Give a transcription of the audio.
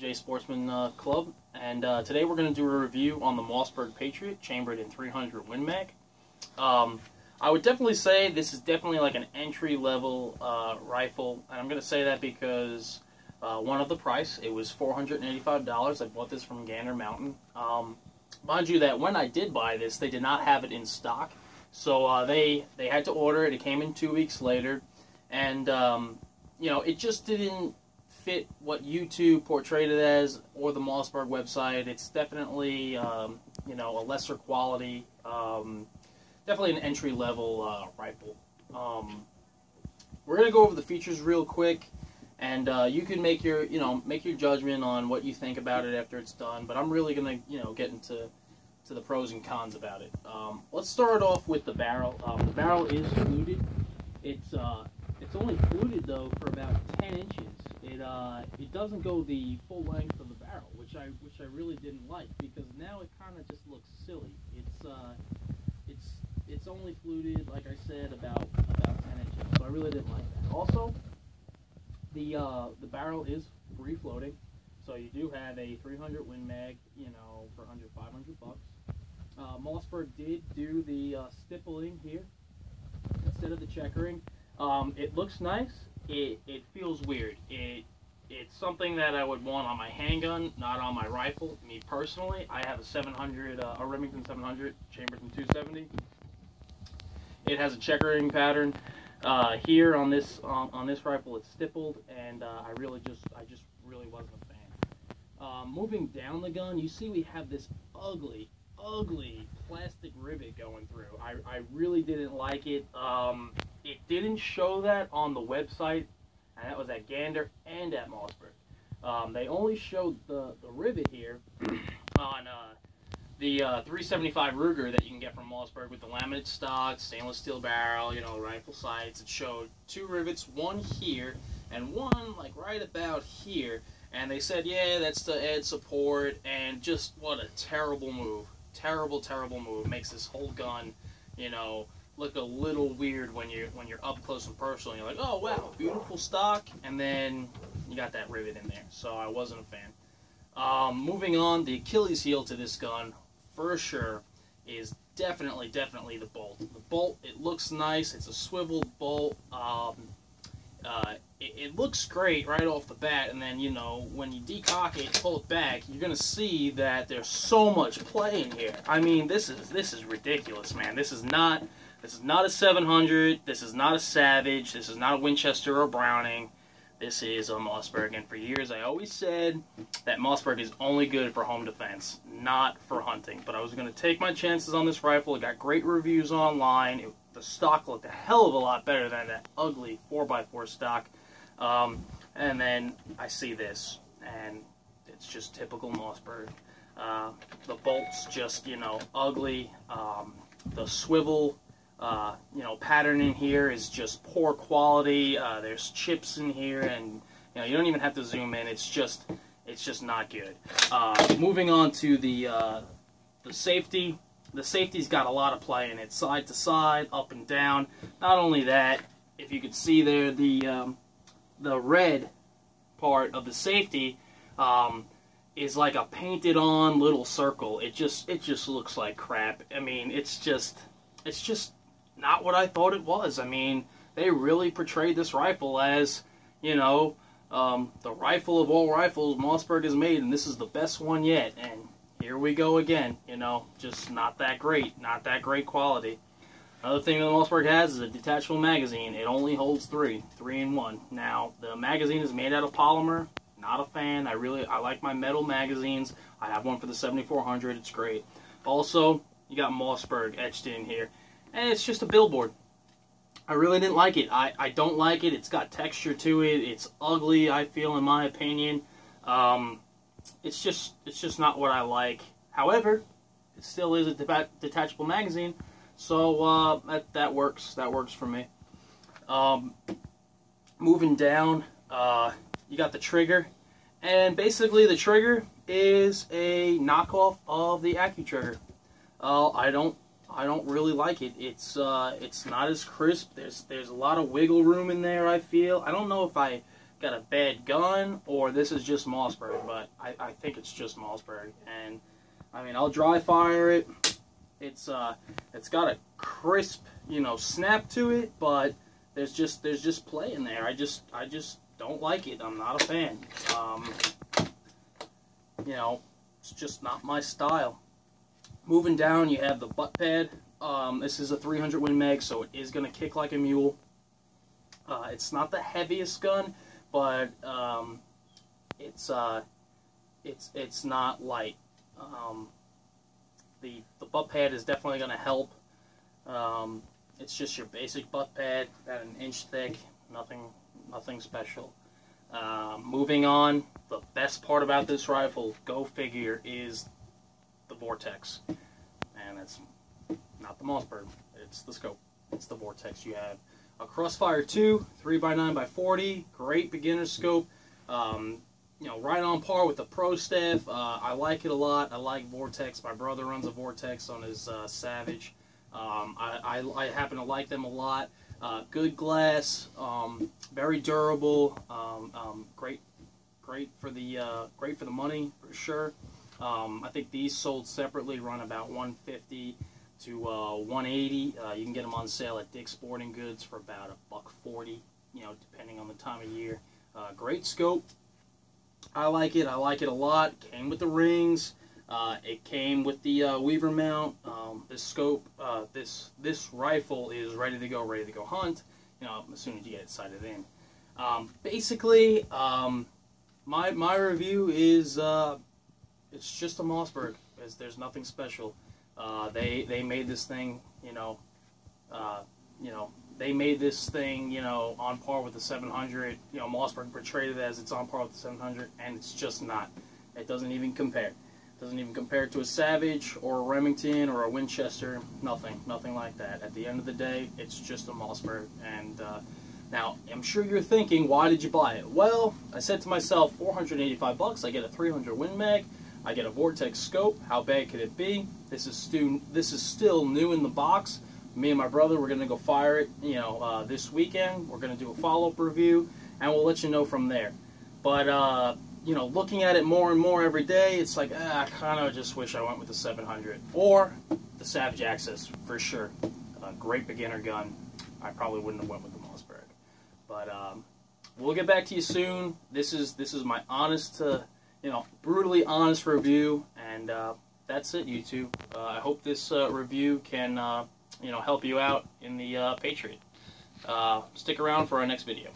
Sportsman Club, and today we're going to do a review on the Mossberg Patriot, chambered in 300 Win Mag. I would definitely say this is definitely like an entry-level rifle, and I'm going to say that because one of the price, it was $485. I bought this from Gander Mountain. Mind you that when I did buy this, they did not have it in stock, so they had to order it. It came in 2 weeks later, and you know, it just didn't fit what YouTube portrayed it as, or the Mossberg website. It's definitely, you know, a lesser quality, definitely an entry-level rifle. We're gonna go over the features real quick, and you can make your, make your judgment on what you think about it after it's done. But I'm really gonna, get into the pros and cons about it. Let's start off with the barrel. The barrel is fluted. It's only fluted though for about 10 inches. It doesn't go the full length of the barrel, which I really didn't like, because now it kind of just looks silly. It's only fluted, like I said, about 10 inches. So I really didn't like that. Also, the barrel is free floating, so you do have a 300 Win Mag, for under $500. Mossberg did do the stippling here instead of the checkering. It looks nice. It feels weird. It's something that I would want on my handgun, not on my rifle. Me personally, I have a 700, a Remington 700, chambered in 270. It has a checkering pattern. Here on this rifle, it's stippled, and I just really wasn't a fan. Moving down the gun, you see we have this ugly plastic rivet going through. I really didn't like it. It didn't show that on the website, and that was at Gander and at Mossberg. They only showed the rivet here on the 375 Ruger that you can get from Mossberg with the laminate stock, stainless steel barrel, rifle sights. It showed two rivets, one here and one like right about here. And they said, yeah, that's to add support, and just what a terrible move. Terrible move. Makes this whole gun, look a little weird when you're up close and personal. You're like, oh wow, beautiful stock, and then you got that rivet in there. So I wasn't a fan. Moving on, the Achilles heel to this gun, for sure, is definitely the bolt. The bolt, it looks nice. It's a swivel bolt. It looks great right off the bat, and then when you decock it, pull it back, you're gonna see that there's so much play in here. I mean, this is ridiculous, man. This is not a 700. This is not a Savage. This is not a Winchester or Browning. This is a Mossberg, and for years I always said that Mossberg is only good for home defense, not for hunting. But I was gonna take my chances on this rifle. It got great reviews online. The stock looked a hell of a lot better than that ugly 4x4 stock. And then I see this, and it's just typical Mossberg. The bolt's just, ugly. The swivel, pattern in here is just poor quality. There's chips in here, and you don't even have to zoom in. It's just not good. Moving on to the safety. The safety's got a lot of play in it, side to side, up and down. Not only that, if you could see there, the red part of the safety is like a painted on little circle. It just looks like crap. I mean, it's just not what I thought it was. I mean, they really portrayed this rifle as, the rifle of all rifles Mossberg has made, and this is the best one yet. And here we go again, just not that great quality. Another thing that the Mossberg has is a detachable magazine. It only holds three in one. Now, the magazine is made out of polymer. Not a fan. I like my metal magazines. I have one for the 7400. It's great. Also, you got Mossberg etched in here. And it's just a billboard. I really didn't like it. I don't like it. It's got texture to it. It's ugly, I feel, in my opinion. It's just not what I like. However, it still is a detachable magazine. So that works. That works for me. Moving down, you got the trigger, and basically the trigger is a knockoff of the AccuTrigger. I don't really like it. It's not as crisp. There's a lot of wiggle room in there, I feel. I don't know if I got a bad gun or this is just mossberg, but I think it's just mossberg. And I mean, I'll dry fire it. It's got a crisp, you know, snap to it, but there's just play in there. I just don't like it. I'm not a fan. You know, it's just not my style. Moving down, you have the butt pad. This is a 300winmag, so it is going to kick like a mule. It's not the heaviest gun, but it's not light. The butt pad is definitely going to help. It's just your basic butt pad, about an inch thick, nothing special. Moving on, the best part about this rifle, go figure, is the vortex. And it's not the mossberg, it's the scope. It's the vortex. You have a Crossfire 2, 3x9x40, great beginner scope. You know, right on par with the Pro Staff. I like it a lot. I like Vortex. My brother runs a Vortex on his Savage. I happen to like them a lot. Good glass, very durable, great for the money for sure. I think these sold separately run about $150 to $180. You can get them on sale at Dick's Sporting Goods for about $140, you know, depending on the time of year. Great scope. I like it. I like it a lot. Came with the rings. It came with the Weaver mount. This scope, this rifle is ready to go hunt. You know, as soon as you get it sighted in. Basically, my review is it's just a mossberg. There's nothing special. They made this thing, they made this thing, on par with the 700. Mossberg portrayed it as it's on par with the 700, and it's just not. It doesn't even compare. It doesn't even compare to a Savage or a Remington or a Winchester. Nothing like that. At the end of the day, it's just a Mossberg. And now, I'm sure you're thinking, why did you buy it? Well, I said to myself, $485. I get a 300winmag. I get a Vortex scope. How bad could it be? This is still new in the box. Me and my brother, we're going to go fire it, this weekend. We're going to do a follow-up review, and we'll let you know from there. But, looking at it more and more every day, it's like, I kind of just wish I went with the 700. Or the Savage Access, for sure. A great beginner gun. I probably wouldn't have went with the Mossberg. But, we'll get back to you soon. This is my honest, brutally honest review, and that's it, YouTube. I hope this review can, help you out in the Patriot. Stick around for our next video.